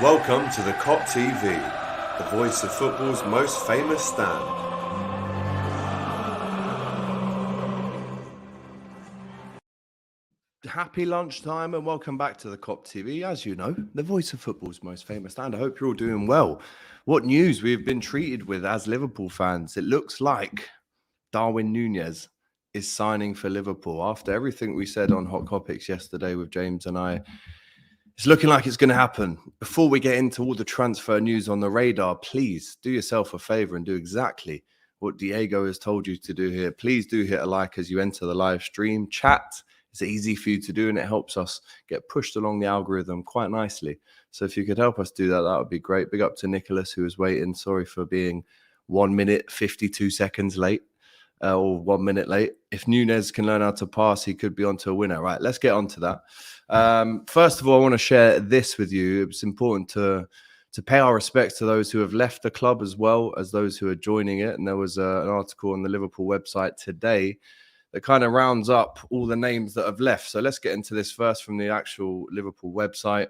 Welcome to the Kop TV, the voice of football's most famous stand. Happy lunchtime and welcome back to the Kop TV. As you know, the voice of football's most famous stand. I hope you're all doing well. What news we've been treated with as Liverpool fans? It looks like Darwin Nunez is signing for Liverpool. After everything we said on Hot Topics yesterday with James and I, it's looking like it's going to happen. Before we get into all the transfer news on the radar, please do yourself a favor and do exactly what Diego has told you to do here. Please do hit a like as you enter the live stream. Chat is easy for you to do and it helps us get pushed along the algorithm quite nicely. So if you could help us do that, that would be great. Big up to Nicholas who was waiting. Sorry for being 1 minute, 52 seconds late. Or 1 minute late. If Nunez can learn how to pass, he could be onto a winner. Right, let's get on to that. First of all, I want to share this with you. It's important to pay our respects to those who have left the club as well as those who are joining it. And there was an article on the Liverpool website today that kind of rounds up all the names that have left. So let's get into this first from the actual Liverpool website.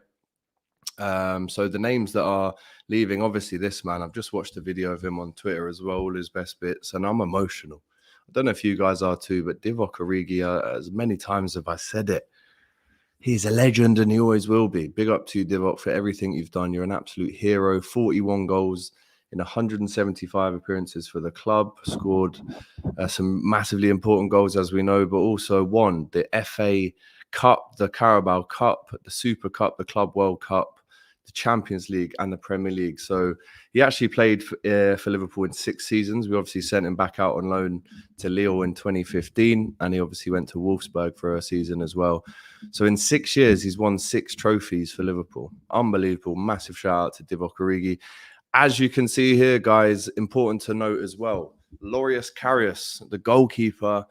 So the names that are leaving, obviously this man, I've just watched a video of him on Twitter as well, all his best bits, and I'm emotional. I don't know if you guys are too, but Divock Origi, as many times have I said it, he's a legend and he always will be. Big up to you, Divock, for everything you've done. You're an absolute hero. 41 goals in 175 appearances for the club. Scored some massively important goals, as we know, but also won the FA Cup, the Carabao Cup, the Super Cup, the Club World Cup, the Champions League and the Premier League. So he actually played for Liverpool in 6 seasons. We obviously sent him back out on loan to Lille in 2015, and he obviously went to Wolfsburg for a season as well. So in 6 years, he's won 6 trophies for Liverpool. Unbelievable. Massive shout out to Divock Origi. As you can see here, guys, important to note as well, Loris Karius, the goalkeeper,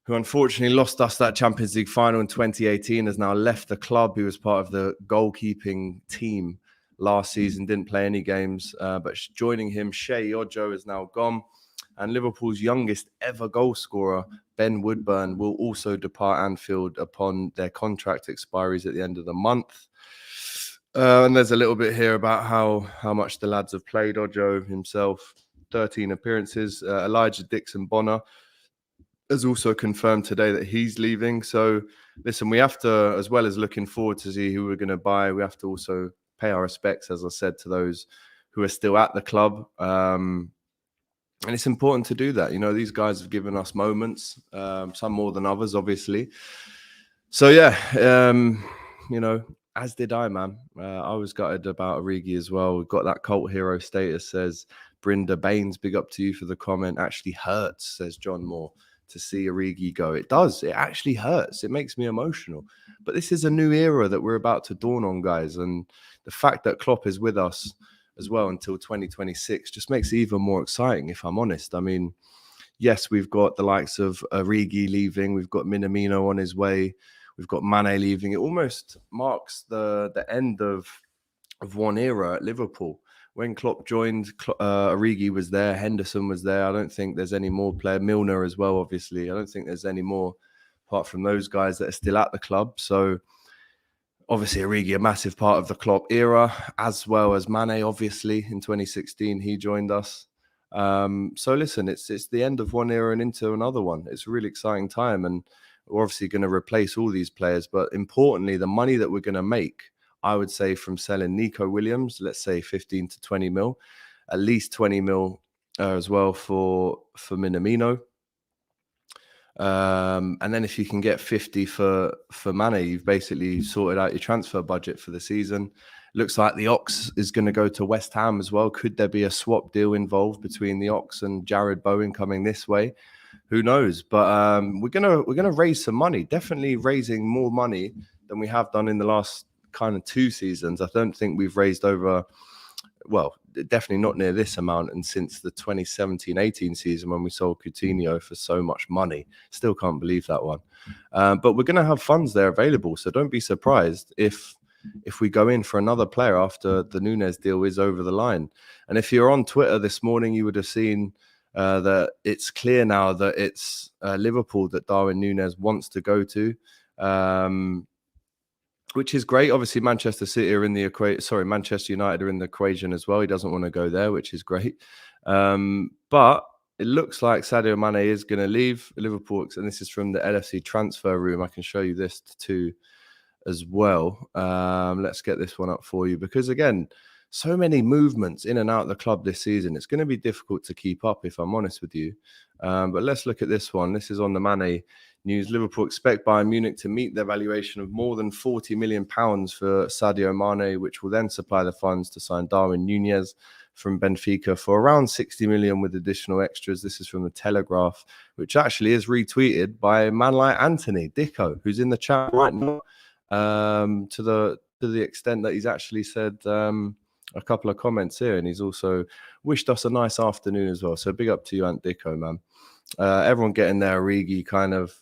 who unfortunately lost us that Champions League final in 2018, has now left the club. He was part of the goalkeeping team last season, didn't play any games, but joining him, Shea Ojo is now gone. And Liverpool's youngest ever goal scorer, Ben Woodburn, will also depart Anfield upon their contract expiries at the end of the month. And there's a little bit here about how much the lads have played. Ojo himself, 13 appearances. Elijah Dixon-Bonner has also confirmed today that he's leaving. So listen, we have to, as well as looking forward to see who we're going to buy, we have to also pay our respects, as I said, to those who are still at the club. And it's important to do that. You know, these guys have given us moments, some more than others, obviously. So yeah, you know, as did I, man. I was gutted about Origi as well. We've got that cult hero status, says Brinda Baines. Big up to you for the comment. Actually hurts, says John Moore, to see Origi go. It does. It actually hurts. It makes me emotional. But this is a new era that we're about to dawn on, guys. And the fact that Klopp is with us as well until 2026 just makes it even more exciting, if I'm honest. I mean, yes, we've got the likes of Origi leaving. We've got Minamino on his way. We've got Mane leaving. It almost marks the end of one era at Liverpool. When Klopp joined, Origi was there, Henderson was there. I don't think there's any more player. Milner as well, obviously. I don't think there's any more apart from those guys that are still at the club. So obviously Origi, a massive part of the Klopp era, as well as Mane, obviously. In 2016, he joined us. So listen, it's the end of one era and into another one. It's a really exciting time, and we're obviously going to replace all these players. But importantly, the money that we're going to make, I would say, from selling Nico Williams, let's say 15 to 20 mil, at least 20 mil as well for Minamino. And then if you can get 50 for Mane, you've basically sorted out your transfer budget for the season. Looks like the Ox is going to go to West Ham as well. Could there be a swap deal involved between the Ox and Jared Bowen coming this way? Who knows? But we're gonna raise some money. Definitely raising more money than we have done in the last kind of 2 seasons. I don't think we've raised over, well, definitely not near this amount, and since the 2017-18 season when we sold Coutinho for so much money. Still can't believe that one. But we're going to have funds there available, so don't be surprised if we go in for another player after the Nunez deal is over the line. And if you're on Twitter this morning, you would have seen that it's clear now that it's Liverpool that Darwin Nunez wants to go to. which is great. Obviously, Manchester City are in the equation. Sorry, Manchester United are in the equation as well. He doesn't want to go there, which is great. But it looks like Sadio Mane is going to leave Liverpool, and this is from the LFC transfer room. I can show you this too as well. Let's get this one up for you, because again, so many movements in and out of the club this season. It's going to be difficult to keep up, if I'm honest with you. But let's look at this one. This is on the Mane news. Liverpool expect Bayern Munich to meet their valuation of more than £40 million for Sadio Mane, which will then supply the funds to sign Darwin Nunez from Benfica for around 60 million with additional extras. This is from the Telegraph, which actually is retweeted by a man like Anthony Dicko, who's in the chat right now, to the extent that he's actually said a couple of comments here, and he's also wished us a nice afternoon as well. So big up to you, Ant Dicko, man. Everyone getting their Origi kind of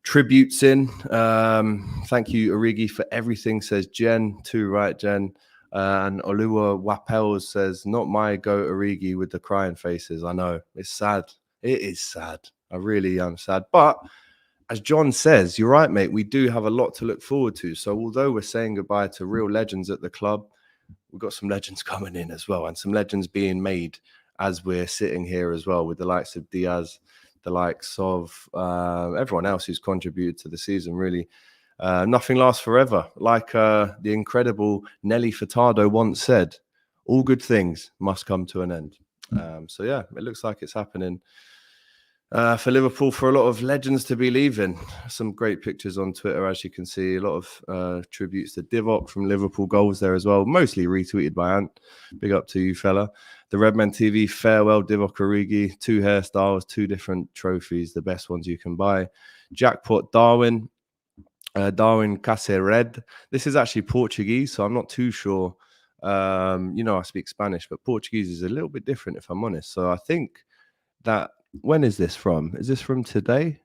tributes in. Thank you, Origi, for everything, says Jen. Too right, Jen. And Oluwa Wapel says, not my goat Origi with the crying faces. I know, it's sad. It is sad. I really am sad. But as John says, you're right, mate. We do have a lot to look forward to. So although we're saying goodbye to real legends at the club, we've got some legends coming in as well, and some legends being made as we're sitting here as well, with the likes of Diaz, the likes of everyone else who's contributed to the season, really. Nothing lasts forever. Like the incredible Nelly Furtado once said, all good things must come to an end. So yeah, it looks like it's happening for Liverpool, for a lot of legends to be leaving. Some great pictures on Twitter, as you can see. A lot of tributes to Divock from Liverpool goals there as well, mostly retweeted by Ant. Big up to you, fella. The Redmen TV, farewell Divock Origi. 2 hairstyles, 2 different trophies, the best ones you can buy. Jackpot Darwin. Darwin Cacered. This is actually Portuguese, so I'm not too sure. I speak Spanish, but Portuguese is a little bit different, if I'm honest. So I think that, when is this from? Is this from today?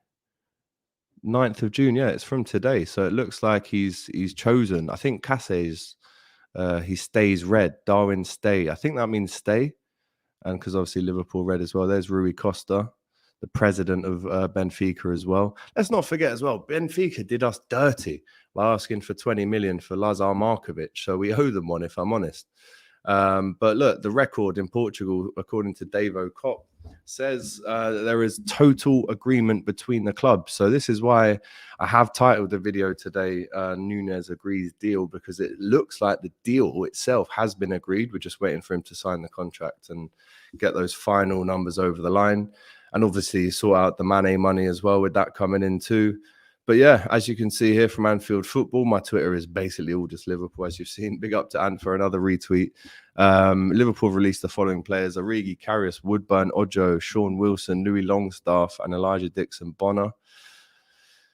9th of June. Yeah, it's from today. So it looks like he's chosen. I think Cace's he stays red. Darwin stay. I think that means stay. And because obviously Liverpool red as well. There's Rui Costa, the president of Benfica as well. Let's not forget as well, Benfica did us dirty by asking for 20 million for Lazar Markovic. So we owe them one, if I'm honest. But look, the record in Portugal, according to Davo Kop, says there is total agreement between the clubs. So this is why I have titled the video today, Nunez agrees deal, because it looks like the deal itself has been agreed. We're just waiting for him to sign the contract and get those final numbers over the line. And obviously sort out the Mane money as well, with that coming in too. But yeah, as you can see here from Anfield Football, my Twitter is basically all just Liverpool, as you've seen. Big up to Ant for another retweet. Liverpool released the following players: Origi, Karius, Woodburn, Ojo, Sean Wilson, Louis Longstaff, and Elijah Dixon Bonner.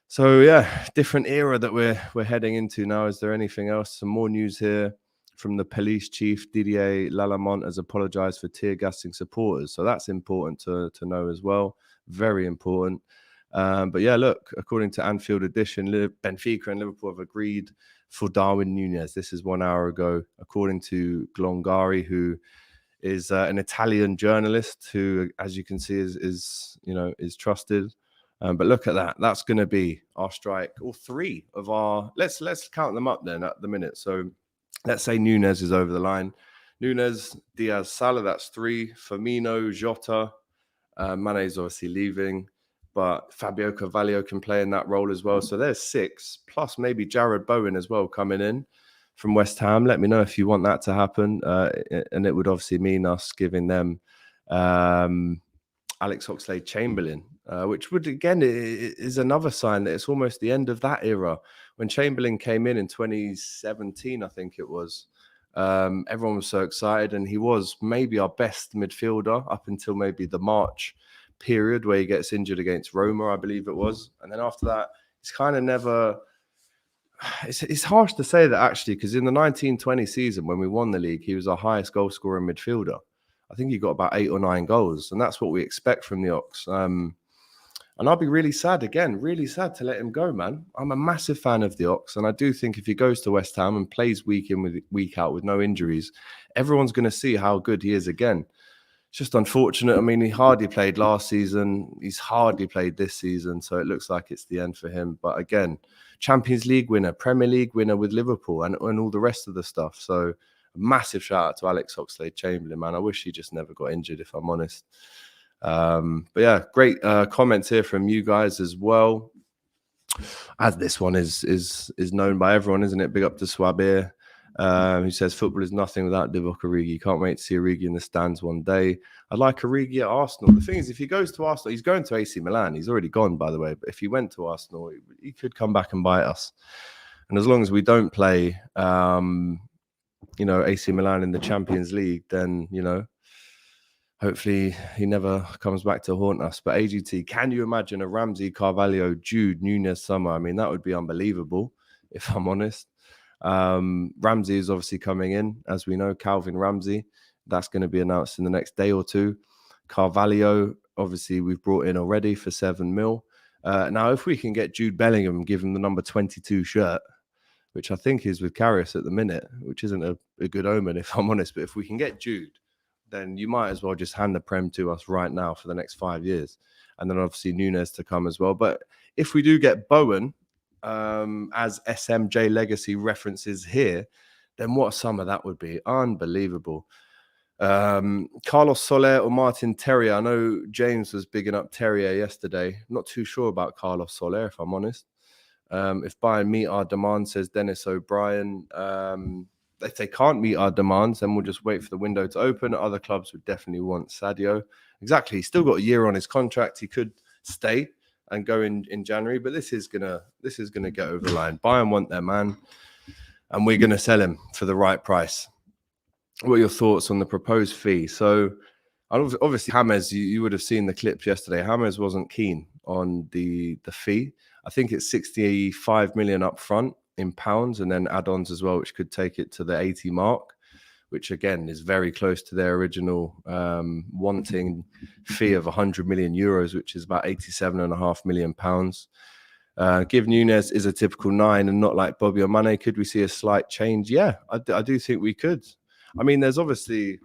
So yeah, different era that we're heading into now. Is there anything else? Some more news here from the police chief. Didier Lalamont has apologized for tear gassing supporters. So that's important to know as well. Very important. But yeah, look, according to Anfield Edition, Benfica and Liverpool have agreed for Darwin Nunez. This is 1 hour ago, according to Glongari, who is an Italian journalist who, as you can see, is trusted. But look at that. That's going to be our strike, or 3 of our. Let's count them up then at the minute. So let's say Nunez is over the line. Nunez, Diaz, Salah, that's 3. Firmino, Jota, Mane's obviously leaving, but Fabio Carvalho can play in that role as well. So there's 6, plus maybe Jared Bowen as well coming in from West Ham. Let me know if you want that to happen. And it would obviously mean us giving them Alex Oxlade-Chamberlain, which would, again, is another sign that it's almost the end of that era. When Chamberlain came in 2017, I think it was, everyone was so excited, and he was maybe our best midfielder up until maybe the March period where he gets injured against Roma, I believe it was. And then after that, it's kind of never... It's harsh to say that, actually, because in the 1920 season, when we won the league, he was our highest goal scorer midfielder. I think he got about 8 or 9 goals, and that's what we expect from the Ox. And I'll be really sad to let him go, man. I'm a massive fan of the Ox, and I do think if he goes to West Ham and plays week in, week out with no injuries, everyone's going to see how good he is again. just unfortunate. I mean, he hardly played last season. He's hardly played this season. So it looks like it's the end for him. But again, Champions League winner, Premier League winner with Liverpool and all the rest of the stuff. So a massive shout out to Alex Oxlade-Chamberlain, man. I wish he just never got injured, if I'm honest. But yeah, great comments here from you guys as well. As this one is known by everyone, isn't it? Big up to Swabir, who says football is nothing without Divock Origi. Can't wait to see Origi in the stands one day. I'd like Origi at Arsenal. The thing is, if he goes to Arsenal, he's going to AC Milan. He's already gone, by the way. But if he went to Arsenal, he could come back and bite us. And as long as we don't play, AC Milan in the Champions League, then, hopefully he never comes back to haunt us. But AGT, can you imagine a Ramsay, Carvalho, Jude, Nunez summer? I mean, that would be unbelievable, if I'm honest. Ramsay is obviously coming in, as we know, Calvin Ramsay. That's going to be announced in the next day or two. Carvalho, obviously, we've brought in already for 7 mil. Now, if we can get Jude Bellingham, give him the number 22 shirt, which I think is with Karius at the minute, which isn't a good omen, if I'm honest. But if we can get Jude, then you might as well just hand the Prem to us right now for the next 5 years. And then obviously Nunez to come as well. But if we do get Bowen, as SMJ Legacy references here, then what a summer that would be. Unbelievable. Carlos Soler or Martin Terrier. I know James was bigging up Terrier yesterday. Not too sure about Carlos Soler, if I'm honest. If Bayern meet our demands, says Dennis O'Brien, if they can't meet our demands, then we'll just wait for the window to open. Other clubs would definitely want Sadio. Exactly. He's still got a year on his contract. He could stay and go in January, but this is gonna get over the line. Bayern want their man, and we're gonna sell him for the right price. What are your thoughts on the proposed fee? So obviously James, you would have seen the clips yesterday. James wasn't keen on the fee. I think it's 65 million up front in pounds, and then add-ons as well, which could take it to the 80 mark, which again is very close to their original wanting fee of 100 million euros, which is about 87.5 million pounds. Give Nunez is a typical 9 and not like Bobby or Mane. Could we see a slight change? Yeah, I do think we could. I mean, there's obviously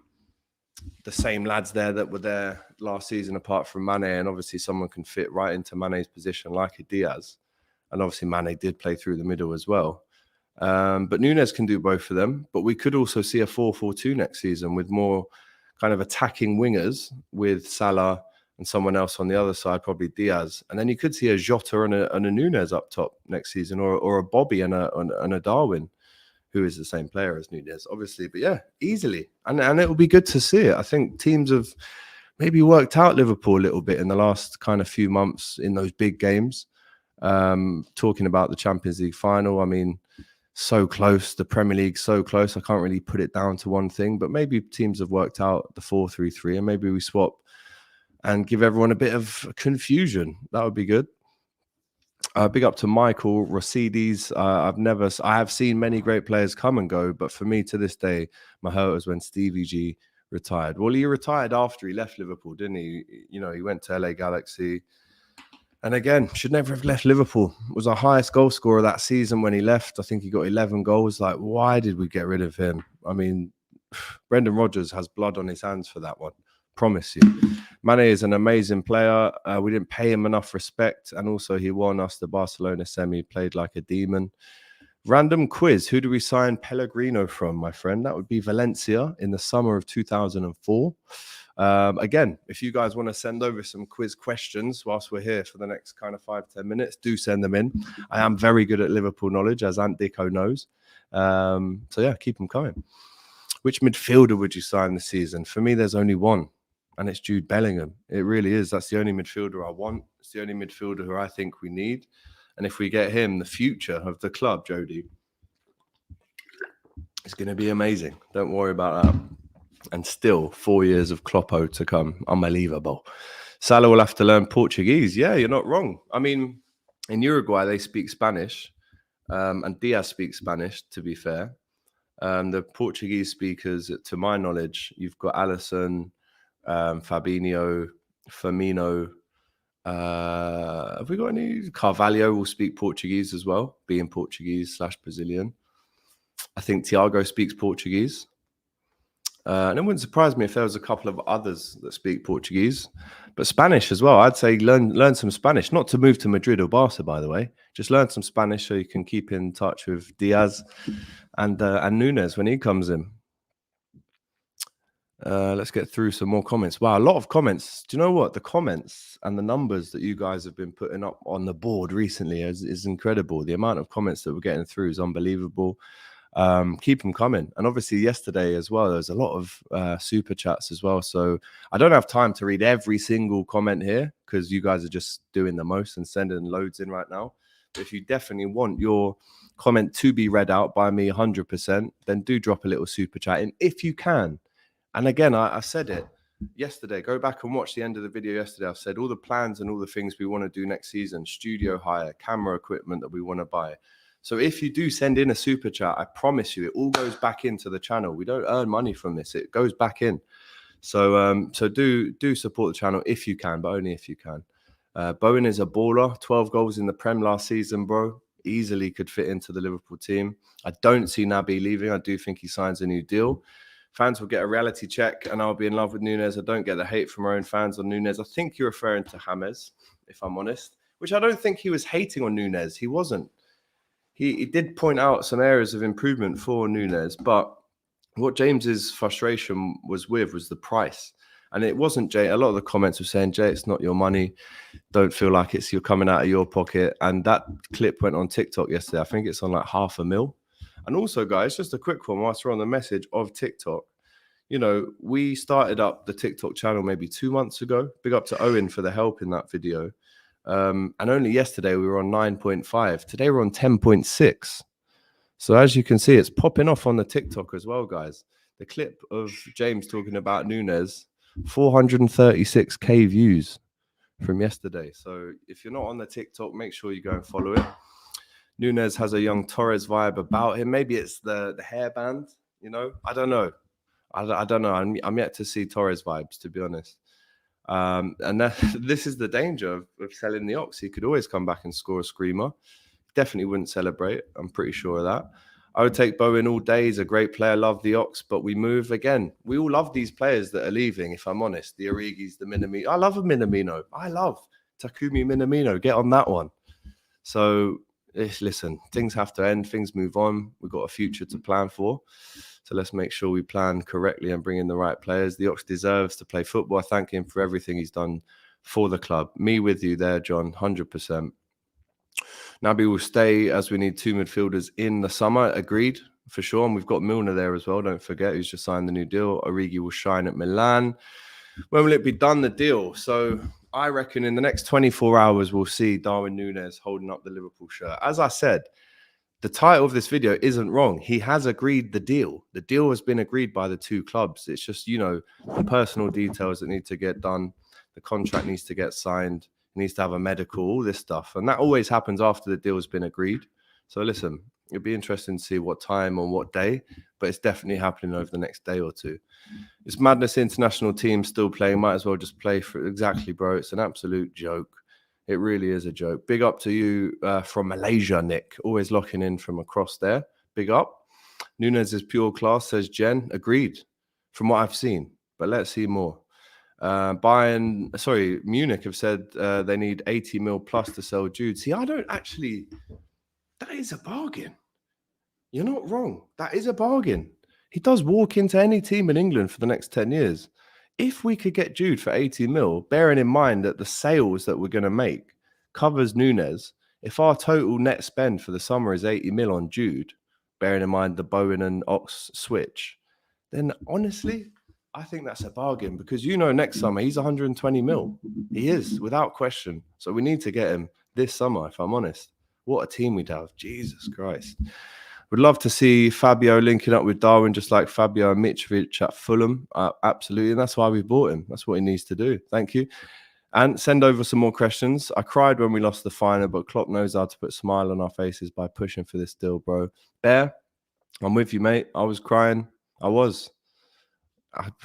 the same lads there that were there last season apart from Mane, and obviously someone can fit right into Mane's position like a Diaz. And obviously Mane did play through the middle as well. But Nunez can do both of them. But we could also see a 4-4-2 next season with more kind of attacking wingers with Salah and someone else on the other side, probably Diaz. And then you could see a Jota and a Nunez up top next season, or a Bobby and a Darwin, who is the same player as Nunez, obviously. But yeah, easily. And it will be good to see it. I think teams have maybe worked out Liverpool a little bit in the last kind of few months in those big games. Talking about the Champions League final, I mean, so close. The Premier League, so close. I can't really put it down to one thing, but maybe teams have worked out the 4-3-3 and maybe we swap and give everyone a bit of confusion. That would be good. Big up to Michael Rosides. I have seen many great players come and go, but for me to this day, my hurt was when Stevie G retired. Well, he retired after he left Liverpool, didn't he? He went to LA Galaxy. And again, should never have left Liverpool. Was our highest goal scorer that season when he left. I think he got 11 goals. Like, why did we get rid of him? I mean, Brendan Rodgers has blood on his hands for that one. Promise you. Mane is an amazing player. We didn't pay him enough respect. And also he won us the Barcelona semi, played like a demon. Random quiz. Who do we sign Pellegrino from, my friend? That would be Valencia in the summer of 2004. Again, if you guys want to send over some quiz questions whilst we're here for the next kind of 5-10 minutes, do send them in. I am very good at Liverpool knowledge, as Ant Dicko knows. So yeah, keep them coming. Which midfielder would you sign this season? For me, there's only one, and it's Jude Bellingham. It really is. That's the only midfielder I want. It's the only midfielder who I think we need. And if we get him, the future of the club, Jody, it's going to be amazing. Don't worry about that. And still 4 years of Kloppo to come. Unbelievable. Salah will have to learn Portuguese. Yeah, you're not wrong. I mean, in Uruguay, they speak Spanish. And Diaz speaks Spanish, to be fair. The Portuguese speakers, to my knowledge, you've got Alisson, Fabinho, Firmino. Have we got any? Carvalho will speak Portuguese as well, being Portuguese / Brazilian. I think Thiago speaks Portuguese. And it wouldn't surprise me if there was a couple of others that speak Portuguese, but Spanish as well. I'd say learn some Spanish, not to move to Madrid or Barca, by the way. Just learn some Spanish so you can keep in touch with Diaz and Nunez when he comes in. Let's get through some more comments. Wow, a lot of comments. Do you know what? The comments and the numbers that you guys have been putting up on the board recently is incredible. The amount of comments that we're getting through is unbelievable. Keep them coming. And obviously yesterday as well, there's a lot of super chats as well. So I don't have time to read every single comment here because you guys are just doing the most and sending loads in right now. But if you definitely want your comment to be read out by me 100%, then do drop a little super chat in if you can. And again, I said it yesterday. Go back and watch the end of the video yesterday. I've said all the plans and all the things we want to do next season, studio hire, camera equipment that we want to buy. So if you do send in a super chat, I promise you, it all goes back into the channel. We don't earn money from this. It goes back in. So do support the channel if you can, but only if you can. Bowen is a baller. 12 goals in the Prem last season, bro. Easily could fit into the Liverpool team. I don't see Naby leaving. I do think he signs a new deal. Fans will get a reality check and I'll be in love with Nunez. I don't get the hate from our own fans on Nunez. I think you're referring to James, if I'm honest, which I don't think he was hating on Nunez. He wasn't. He did point out some areas of improvement for Nunez, but what James's frustration was the price. And it wasn't Jay. A lot of the comments were saying, Jay, it's not your money. Don't feel like you're coming out of your pocket. And that clip went on TikTok yesterday. I think it's on like $500,000. And also, guys, just a quick one whilst we're on the message of TikTok. You know, we started up the TikTok channel maybe 2 months ago. Big up to Owen for the help in that video. And only yesterday we were on 9.5. Today we're on 10.6. So as you can see, it's popping off on the TikTok as well, guys. The clip of James talking about Nunez, 436k views from yesterday. So if you're not on the TikTok, make sure you go and follow it. Nunez has a young Torres vibe about him. Maybe it's the hairband, you know. I don't know. I don't know. I'm yet to see Torres vibes, to be honest. And this is the danger of selling the Ox. He could always come back and score a screamer. Definitely wouldn't celebrate. I'm pretty sure of that. I would take Bowen all day. He's a great player. Love the Ox, but we move again. We all love these players that are leaving, if I'm honest. The Origis, the Minamino. I love a Minamino. I love Takumi Minamino. Get on that one. So listen, things have to end. Things move on. We've got a future to plan for. So let's make sure we plan correctly and bring in the right players. The Ox deserves to play football. I thank him for everything he's done for the club. Me with you there, John, 100%. Naby will stay as we need 2 midfielders in the summer. Agreed, for sure. And we've got Milner there as well. Don't forget, who's just signed the new deal. Origi will shine at Milan. When will it be done, the deal? So I reckon in the next 24 hours, we'll see Darwin Nunez holding up the Liverpool shirt. As I said, the title of this video isn't wrong. He has agreed the deal. The deal has been agreed by the 2 clubs. It's just, you know, the personal details that need to get done. The contract needs to get signed. He needs to have a medical, all this stuff. And that always happens after the deal has been agreed. So listen, it'll be interesting to see what time on what day, but it's definitely happening over the next day or 2. It's madness. International team still playing. Might as well just play for exactly, bro. It's an absolute joke. It really is a joke. Big up to you from Malaysia, Nick. Always locking in from across there. Big up. Nunez is pure class, says Jen. Agreed from what I've seen, but let's see more. Munich have said they need 80 mil plus to sell Jude. See, I don't actually. That is a bargain. You're not wrong. That is a bargain. He does walk into any team in England for the next 10 years. If we could get Jude for 80 mil, bearing in mind that the sales that we're going to make covers Nunez, if our total net spend for the summer is 80 mil on Jude, bearing in mind the Bowen and Ox switch, then honestly, I think that's a bargain because, you know, next summer he's 120 mil. He is, without question. So we need to get him this summer, if I'm honest. What a team we'd have. Jesus Christ. Would love to see Fabio linking up with Darwin, just like Fabio and Mitrovic at Fulham. Absolutely. And that's why we bought him. That's what he needs to do. Thank you. And send over some more questions. I cried when we lost the final, but Klopp knows how to put a smile on our faces by pushing for this deal, bro. Bear, I'm with you, mate. I was crying. I was.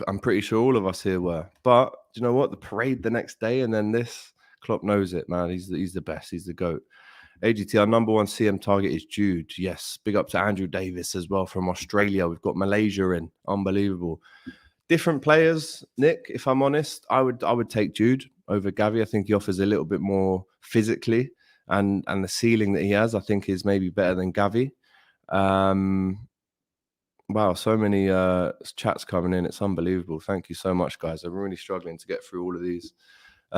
I'm pretty sure all of us here were. But do you know what? The parade the next day and then this, Klopp knows it, man. He's the best. He's the GOAT. AGT, our number one CM target is Jude. Yes, big up to Andrew Davis as well from Australia. We've got Malaysia in. Unbelievable. Different players, Nick, if I'm honest, I would take Jude over Gavi. I think he offers a little bit more physically, and the ceiling that he has, I think, is maybe better than Gavi. Wow, so many chats coming in. It's unbelievable. Thank you so much, guys. I'm really struggling to get through all of these.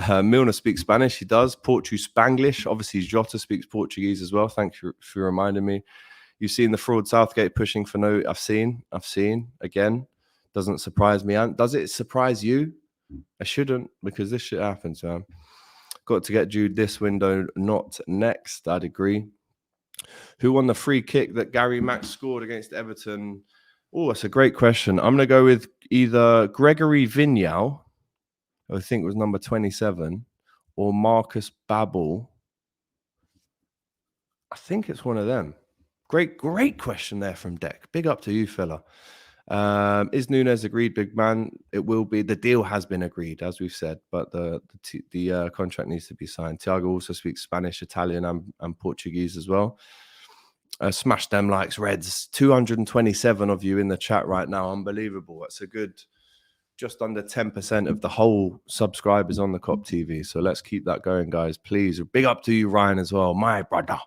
Milner speaks Spanish. He does. Portuguese, Spanglish. Obviously, Jota speaks Portuguese as well. Thank you for reminding me. You've seen the fraud Southgate pushing for no... I've seen. Again, doesn't surprise me. Does it surprise you? I shouldn't, because this shit happens, man. Got to get Jude this window, not next. I'd agree. Who won the free kick that Gary Mack scored against Everton? Oh, that's a great question. I'm going to go with either Gregory Vignal, I think it was number 27, or Marcus Babbel. I think it's one of them. Great question there from Deck. Big up to you, fella. Is Nunez agreed, big man? It will be. The deal has been agreed, as we've said, but the contract needs to be signed. Thiago also speaks Spanish, Italian, and Portuguese as well. Smash them likes, Reds. 227 of you in the chat right now. Unbelievable. That's a good, just under 10% of the whole subscribers on the Kop TV. So let's keep that going, guys. Please. Big up to you, Ryan, as well. My brother.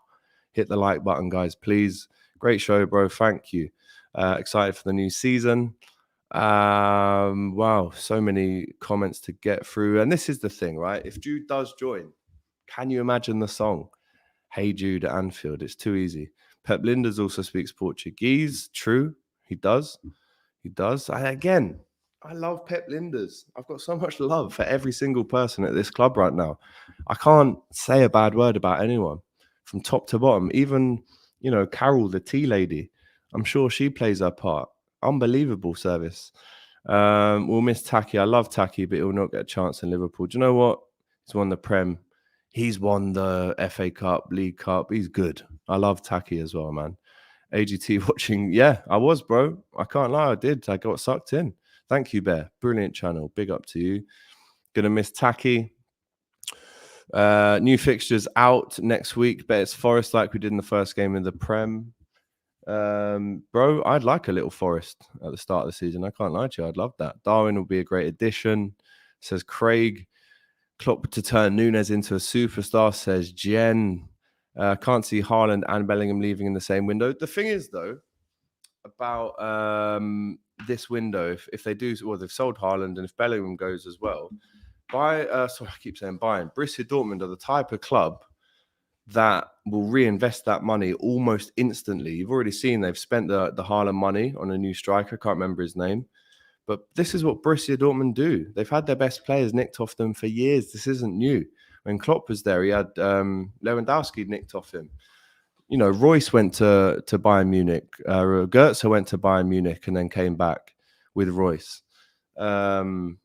Hit the like button, guys, please. Great show, bro. Thank you. Excited for the new season. Wow, so many comments to get through. And this is the thing, right? If Jude does join, can you imagine the song Hey Jude at Anfield? It's too easy. Pep Linders also speaks Portuguese. True, he does. I love Pep Linders. I've got so much love for every single person at this club right now. I can't say a bad word about anyone from top to bottom. Even, Carol, the tea lady. I'm sure she plays her part. Unbelievable service. We'll miss Taki. I love Taki, but he'll not get a chance in Liverpool. Do you know what? He's won the Prem. He's won the FA Cup, League Cup. He's good. I love Taki as well, man. AGT watching. Yeah, I was, bro. I can't lie. I did. I got sucked in. Thank you, Bear. Brilliant channel. Big up to you. Gonna miss Taki. New fixtures out next week. Bet it's Forest like we did in the first game of the Prem. Bro, I'd like a little Forest at the start of the season. I can't lie to you. I'd love that. Darwin will be a great addition, says Craig. Klopp to turn Nunez into a superstar, says Jen. Can't see Haaland and Bellingham leaving in the same window. The thing is, though, about this window, if they do, well, they've sold Haaland, and if Bellingham goes as well, sorry, I keep saying Bayern. Borussia Dortmund are the type of club that will reinvest that money almost instantly. You've already seen they've spent the Haaland money on a new striker. I can't remember his name. But this is what Borussia Dortmund do. They've had their best players nicked off them for years. This isn't new. When Klopp was there, he had Lewandowski nicked off him. Royce went to Bayern Munich. Goetze went to Bayern Munich and then came back with Royce. I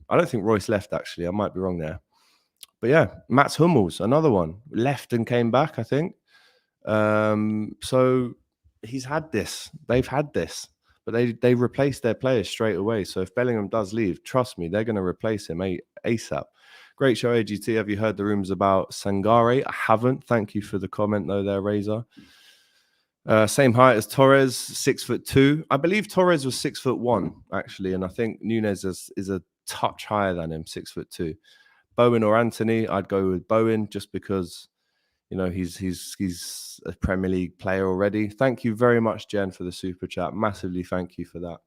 don't think Royce left, actually. I might be wrong there. But yeah, Mats Hummels, another one. Left and came back, I think. So he's had this. They've had this. But they replaced their players straight away. So if Bellingham does leave, trust me, they're going to replace him ASAP. Great show, AGT. Have you heard the rumors about Sangare? I haven't. Thank you for the comment, though, there, Razor. Same height as Torres, 6'2". I believe Torres was 6'1", actually. And I think Nunez is a touch higher than him, 6'2". Bowen or Anthony, I'd go with Bowen just because, he's a Premier League player already. Thank you very much, Jen, for the super chat. Massively thank you for that.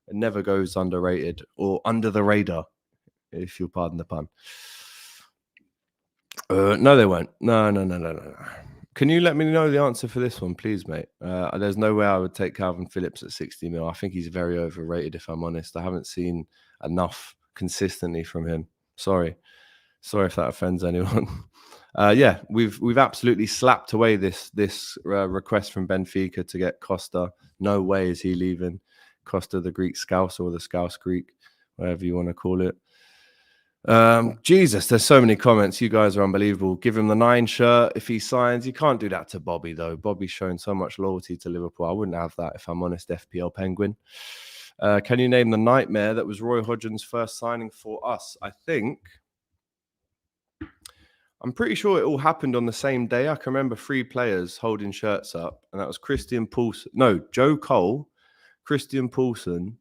It never goes underrated or under the radar, if you'll pardon the pun. No, they won't. No. Can you let me know the answer for this one, please, mate? There's no way I would take Calvin Phillips at 60 mil. I think he's very overrated, if I'm honest. I haven't seen enough consistently from him. Sorry if that offends anyone. Yeah, we've absolutely slapped away this request from Benfica to get Costa. No way is he leaving. Costa, the Greek Scouse, or the Scouse Greek, whatever you want to call it. Jesus, there's so many comments. You guys are unbelievable. Give him the 9 shirt if he signs. You can't do that to Bobby, though. Bobby's shown so much loyalty to Liverpool. I wouldn't have that, if I'm honest, FPL Penguin. Can you name the nightmare that was Roy Hodgson's first signing for us? I think I'm pretty sure it all happened on the same day. I can remember 3 players holding shirts up, and that was Christian Poulsen. No, Joe Cole, Christian Poulsen,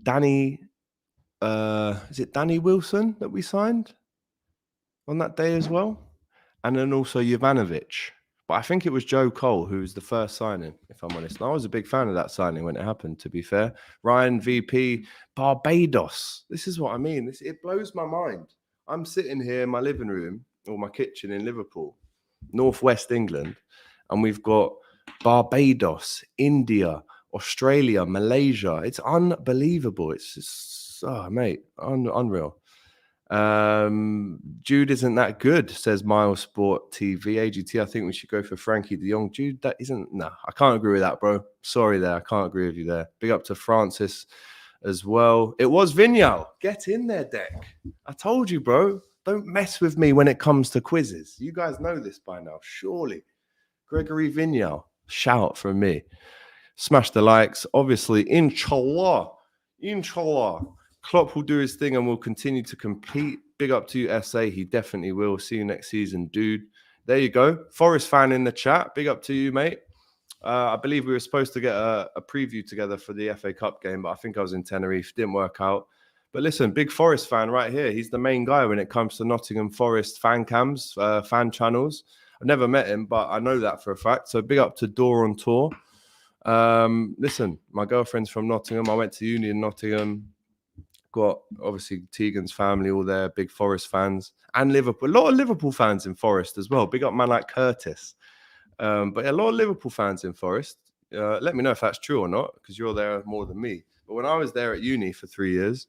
Danny. Is it Danny Wilson that we signed on that day as well? And then also Jovanovic. But I think it was Joe Cole who was the first signing, if I'm honest. And I was a big fan of that signing when it happened, to be fair. Ryan VP, Barbados. This is what I mean. It blows my mind. I'm sitting here in my living room or my kitchen in Liverpool, northwest England, and we've got Barbados, India, Australia, Malaysia. It's unbelievable. It's just, oh, mate, unreal. Jude isn't that good, says Miles Sport TV. AGT, I think we should go for Frankie de Jong. Jude, that isn't. No, I can't agree with that, bro. Sorry there. I can't agree with you there. Big up to Francis as well. It was Vignal. Get in there, Deck. I told you, bro. Don't mess with me when it comes to quizzes. You guys know this by now, surely. Gregory Vignal. Shout from me. Smash the likes. Obviously, inshallah. Klopp will do his thing and will continue to compete. Big up to you, SA. He definitely will. See you next season, dude. There you go. Forest fan in the chat. Big up to you, mate. I believe we were supposed to get a preview together for the FA Cup game, but I think I was in Tenerife. Didn't work out. But listen, big Forest fan right here. He's the main guy when it comes to Nottingham Forest fan cams, fan channels. I've never met him, but I know that for a fact. So big up to Door on Tour. Listen, my girlfriend's from Nottingham. I went to uni in Nottingham. Got obviously Tegan's family all there, big Forest fans, and Liverpool. A lot of Liverpool fans in Forest as well. Big up man like Curtis. But a lot of Liverpool fans in Forest. Let me know if that's true or not, because you're there more than me. But when I was there at uni for 3 years,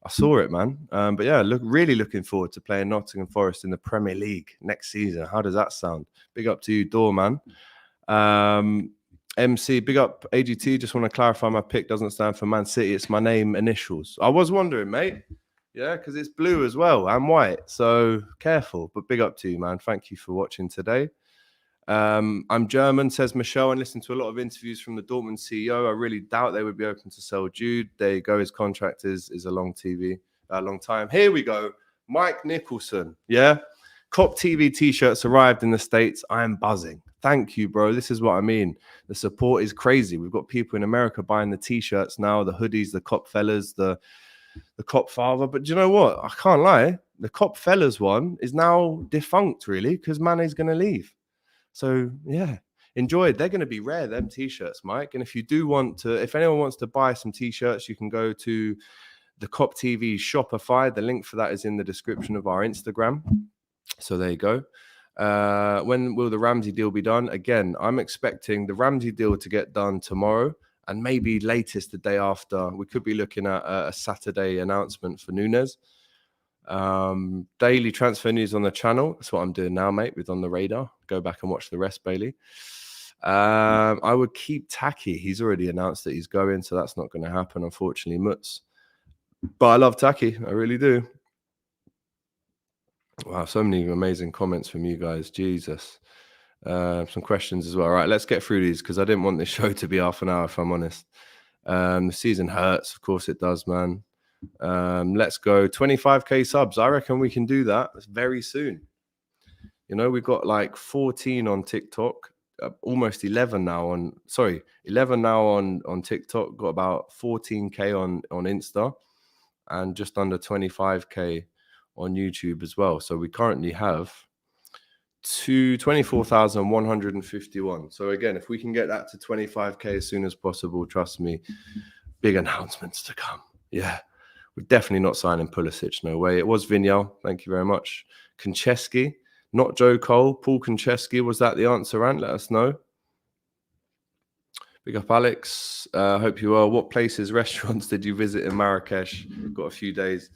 I saw it, man. But yeah, really looking forward to playing Nottingham Forest in the Premier League next season. How does that sound? Big up to you, Door, man. MC, big up AGT. Just want to clarify my pick doesn't stand for Man City. It's my name initials. I was wondering, mate. Yeah, because it's blue as well and white. So careful. But big up to you, man. Thank you for watching today. I'm German, says Michelle, and listened to a lot of interviews from the Dortmund CEO. I really doubt they would be open to sell Jude. There you go. His contract is a long time. Here we go. Mike Nicholson. Yeah. Kop TV t-shirts arrived in the States. I am buzzing. Thank you, bro. This is what I mean. The support is crazy. We've got people in America buying the t-shirts now, the hoodies, the Kop fellas, the Kop father. But do you know what? I can't lie. The Kop fellas one is now defunct, really, because Mane's going to leave. So, yeah, enjoy it. They're going to be rare, them t-shirts, Mike. And if you do want to, if anyone wants to buy some t-shirts, you can go to the Kop TV Shopify. The link for that is in the description of our Instagram. So there you go. When will the Ramsay deal be done? Again, I'm expecting the Ramsay deal to get done tomorrow and maybe latest the day after. We could be looking at a Saturday announcement for Nunez. Daily transfer news on the channel. That's what I'm doing now, mate, with On the Radar. Go back and watch the rest, Bailey. I would keep Taki. He's already announced that he's going, so that's not going to happen, unfortunately, Mutz. But I love Taki. I really do. Wow, so many amazing comments from you guys. Jesus. Some questions as well. All right, let's get through these because I didn't want this show to be half an hour, if I'm honest. The season hurts. Of course it does, man. Let's go 25k subs. I reckon we can do that very soon. You know, we've got like 14 on TikTok, almost 11 now on 11 now on TikTok, got about 14k on Insta and just under 25k on YouTube as well. So we currently have 24,151. So again, if we can get that to 25k as soon as possible, trust me, big announcements to come. Yeah. We're definitely not signing Pulisic. No way. It was Vignal. Thank you very much. Konchesky, not Joe Cole. Paul Konchesky. Was that the answer, Ant? Let us know. Big up, Alex. Hope you are. What places, restaurants did you visit in Marrakesh? Got a few days.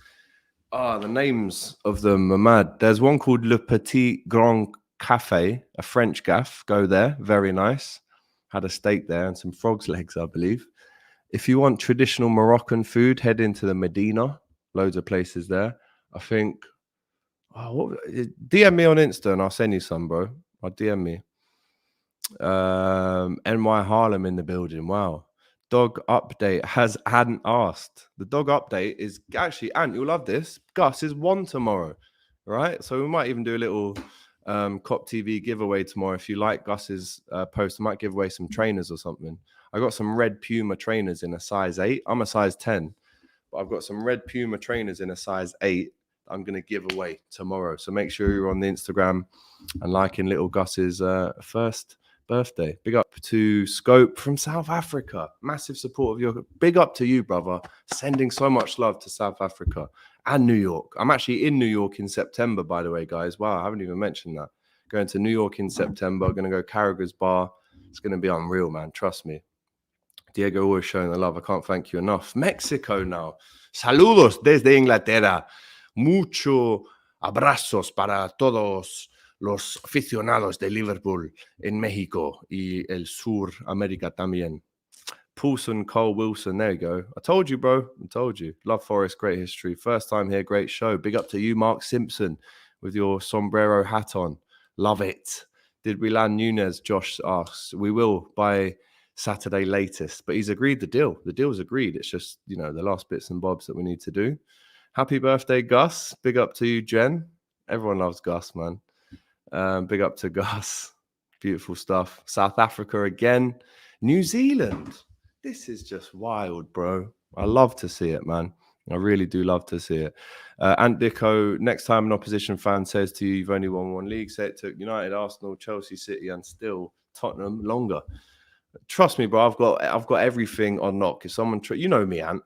The names of them are mad. There's one called Le Petit Grand Café, a French gaff. Go there. Very nice. Had a steak there and some frog's legs, I believe. If you want traditional Moroccan food, head into the Medina. Loads of places there. I think, DM me on Insta and I'll send you some, bro. I'll DM me. NY Harlem in the building. Wow. Dog update hadn't asked. The dog update is actually, Ant, you'll love this. Gus is 1 tomorrow. right? So we might even do a little Kop TV giveaway tomorrow. If you like Gus's post, I might give away some trainers or something. I got some red Puma trainers in a size 8. I'm a size 10, but I've got some red Puma trainers in a size 8 I'm going to give away tomorrow. So make sure you're on the Instagram and liking little Gus's first birthday. Big up to Scope from South Africa. Massive support of your... Big up to you, brother. Sending so much love to South Africa and New York. I'm actually in New York in September, by the way, guys. Wow, I haven't even mentioned that. Going to New York in September. Going to go Carragher's Bar. It's going to be unreal, man. Trust me. Diego always showing the love. I can't thank you enough. Mexico now. Saludos desde Inglaterra. Mucho abrazos para todos los aficionados de Liverpool en México y el Sur América también. Paulson, Cole Wilson. There you go. I told you, bro. I told you. Love Forest, great history. First time here, great show. Big up to you, Mark Simpson, with your sombrero hat on. Love it. Did we land Nunez? Josh asks. We will by Saturday latest, but he's agreed the deal. The deal's agreed. It's just, you know, the last bits and bobs that we need to do. Happy birthday, Gus. Big up to you, Jen. Everyone loves Gus, man. Big up to Gus. Beautiful stuff. South Africa again. New Zealand. This is just wild, bro. I love to see it, man. I really do love to see it. Ant Dicko, next time an opposition fan says to you, you've only won one league, say it took United, Arsenal, Chelsea, City, and still Tottenham longer. Trust me, bro. I've got everything on knock. If someone, you know me, Ant.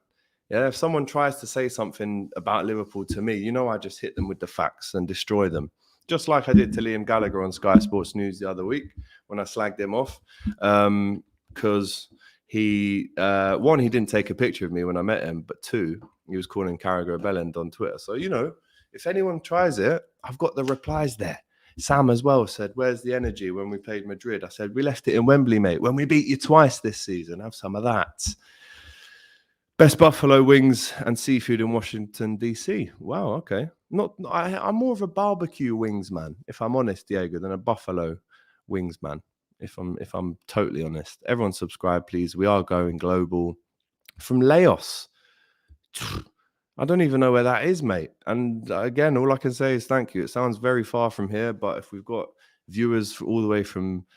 Yeah, if someone tries to say something about Liverpool to me, you know I just hit them with the facts and destroy them. Just like I did to Liam Gallagher on Sky Sports News the other week when I slagged him off. Because he, one, he didn't take a picture of me when I met him, but two, he was calling Carragher Bellend on Twitter. So, you know, if anyone tries it, I've got the replies there. Sam as well said, where's the energy when we played Madrid? I said, we left it in Wembley, mate. When we beat you twice this season, have some of that. Best buffalo wings and seafood in Washington, D.C. Wow, okay. I'm more of a barbecue wings man, if I'm honest, Diego, than a buffalo wings man, if I'm totally honest. Everyone subscribe, please. We are going global. From Laos. I don't even know where that is, mate. And again, all I can say is thank you. It sounds very far from here, but if we've got viewers all the way from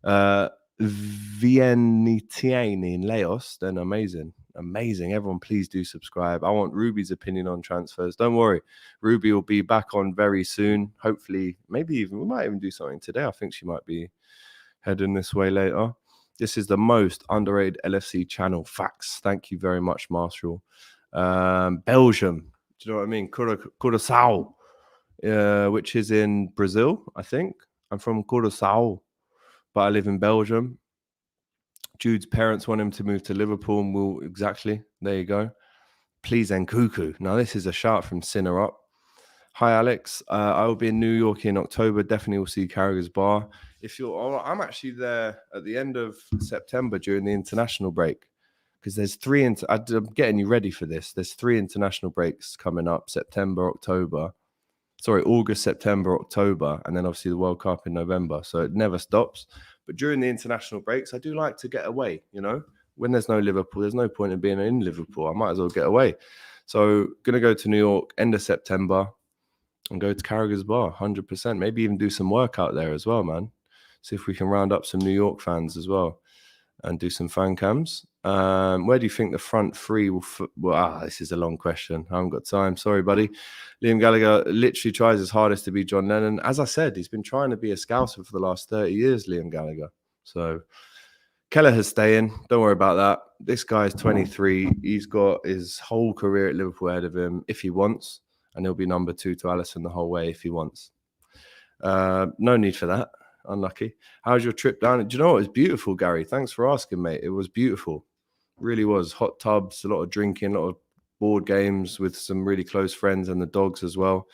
Vientiane in Laos, then amazing. Amazing. Everyone, please do subscribe. I want Ruby's opinion on transfers. Don't worry. Ruby will be back on very soon. Hopefully, maybe even we might even do something today. I think she might be heading this way later. This is the most underrated LFC channel. Facts. Thank you very much, Marshall. Belgium. Do you know what I mean? Curaçao, which is in Brazil, I think. I'm from Curaçao, but I live in Belgium. Jude's parents want him to move to Liverpool, and will exactly. There you go. Please, Nkuku. Now, this is a shout from Sinner Up. Hi, Alex. I will be in New York in October. Definitely will see Carragher's Bar. I'm actually there at the end of September during the international break, because there's three. I'm getting you ready for this. There's 3 international breaks coming up: August, September, October, and then obviously the World Cup in November. So it never stops. But during the international breaks, I do like to get away, you know. When there's no Liverpool, there's no point in being in Liverpool. I might as well get away. So going to go to New York end of September and go to Carragher's Bar, 100%. Maybe even do some work out there as well, man. See if we can round up some New York fans as well and do some fan cams. Where do you think the front three will... this is a long question. I haven't got time. Sorry, buddy. Liam Gallagher literally tries his hardest to be John Lennon. As I said, he's been trying to be a Scouser for the last 30 years, Liam Gallagher. So Kelleher's staying. Don't worry about that. This guy's 23. He's got his whole career at Liverpool ahead of him if he wants. And he'll be number 2 to Alisson the whole way if he wants. No need for that. Unlucky. How's your trip down? Do you know what? It was beautiful, Gary. Thanks for asking, mate. It was beautiful. Really was. Hot tubs, a lot of drinking, a lot of board games with some really close friends and the dogs as well.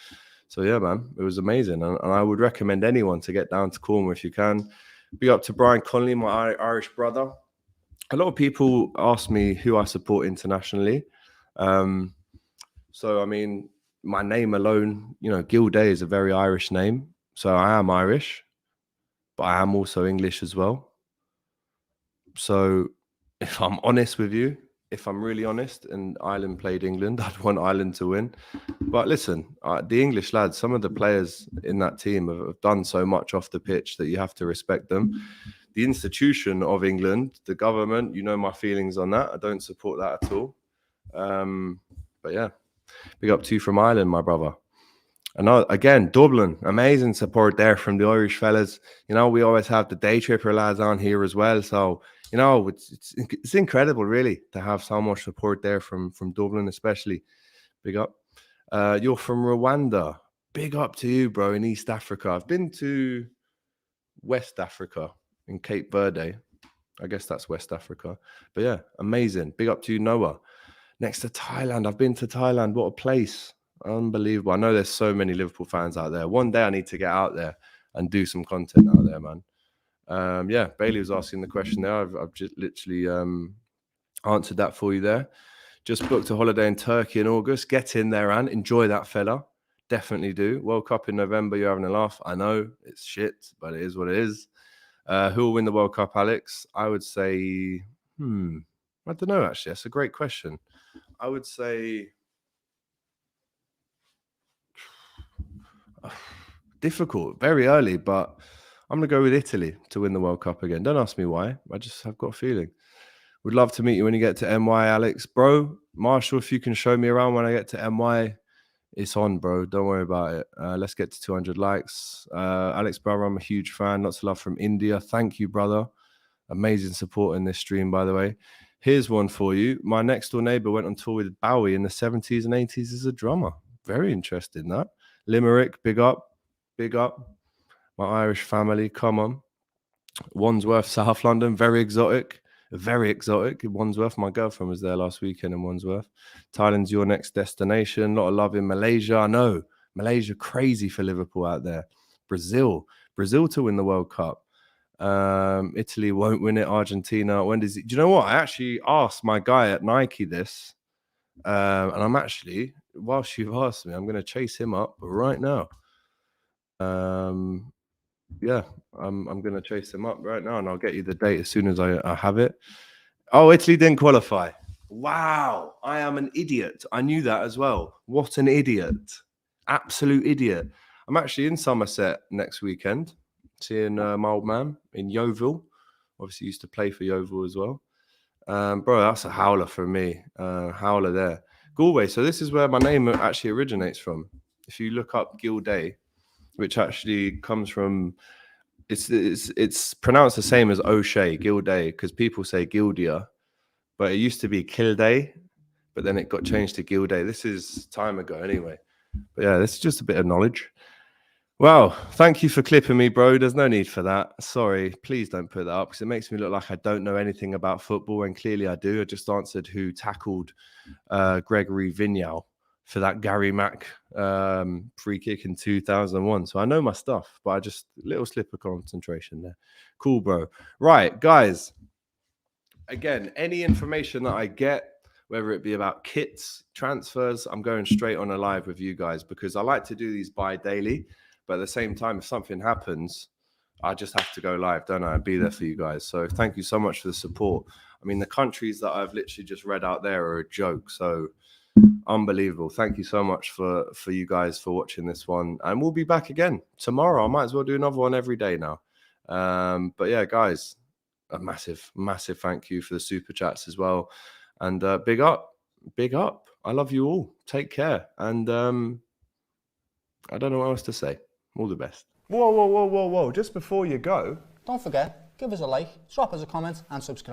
So yeah, man, it was amazing. And I would recommend anyone to get down to Cornwall if you can. Be up to Brian Connolly, my Irish brother. A lot of people ask me who I support internationally. So, I mean, my name alone, you know, Gilday is a very Irish name. So I am Irish, but I am also English as well. So if I'm honest with you, if I'm really honest, and Ireland played England, I'd want Ireland to win. But listen, the English lads, some of the players in that team have done so much off the pitch that you have to respect them. The institution of England, the government, you know my feelings on that. I don't support that at all. But yeah, big up to you from Ireland, my brother. And again, Dublin, amazing support there from the Irish fellas. You know, we always have the day tripper lads on here as well. So, you know, it's incredible, really, to have so much support there from Dublin, especially. Big up. You're from Rwanda. Big up to you, bro, in East Africa. I've been to West Africa in Cape Verde. I guess that's West Africa. But yeah, amazing. Big up to you, Noah. Next to Thailand. I've been to Thailand. What a place. Unbelievable. I know there's so many Liverpool fans out there. One day I need to get out there and do some content out there, man. Yeah, Bailey was asking the question there. I've just literally answered that for you there. Just booked a holiday in Turkey in August. Get in there and enjoy that, fella. Definitely do. World Cup in November. You're having a laugh. I know it's shit, but it is what it is. Who will win the World Cup, Alex? I would say, I don't know, actually. That's a great question. I would say difficult, very early, but I'm going to go with Italy to win the World Cup again. Don't ask me why. I just have got a feeling. Would love to meet you when you get to NY, Alex. Bro, Marshall, if you can show me around when I get to NY, it's on, bro. Don't worry about it. Let's get to 200 likes. Alex, brother, I'm a huge fan. Lots of love from India. Thank you, brother. Amazing support in this stream, by the way. Here's one for you. My next door neighbor went on tour with Bowie in the 70s and 80s as a drummer. Very interested in that. Limerick, big up. Big up. My Irish family, come on. Wandsworth, South London, very exotic. Very exotic. Wandsworth, my girlfriend was there last weekend in Wandsworth. Thailand's your next destination. A lot of love in Malaysia. I know. Malaysia, crazy for Liverpool out there. Brazil to win the World Cup. Italy won't win it. Argentina. When does it? Do you know what? I actually asked my guy at Nike this. And I'm actually, whilst you've asked me, I'm going to chase him up right now. Yeah, I'm going to chase him up right now and I'll get you the date as soon as I have it. Oh, Italy didn't qualify. Wow, I am an idiot. I knew that as well. What an idiot. Absolute idiot. I'm actually in Somerset next weekend, seeing my old man in Yeovil. Obviously used to play for Yeovil as well. Bro, that's a howler for me. Howler there. Galway. So this is where my name actually originates from. If you look up Gilday, which actually comes from, it's pronounced the same as O'Shea, Gilday, because people say Gildia, but it used to be Kilday, but then it got changed to Gilday. This is time ago anyway. But yeah, this is just a bit of knowledge. Well, thank you for clipping me, bro. There's no need for that. Sorry, please don't put that up because it makes me look like I don't know anything about football, and clearly I do. I just answered who tackled Gregory Vignal for that Gary Mack free kick in 2001. So I know my stuff, but I just, little slip of concentration there. Cool, bro. Right, guys. Again, any information that I get, whether it be about kits, transfers, I'm going straight on a live with you guys because I like to do these bi-daily. But at the same time, if something happens, I just have to go live, don't I? And be there for you guys. So thank you so much for the support. I mean, the countries that I've literally just read out there are a joke. So unbelievable. Thank you so much for you guys for watching this one. And we'll be back again tomorrow. I might as well do another one every day now. But yeah, guys, a massive, massive thank you for the super chats as well. And big up, big up. I love you all. Take care. And I don't know what else to say. All the best. Whoa. Just before you go. Don't forget, give us a like, drop us a comment and subscribe.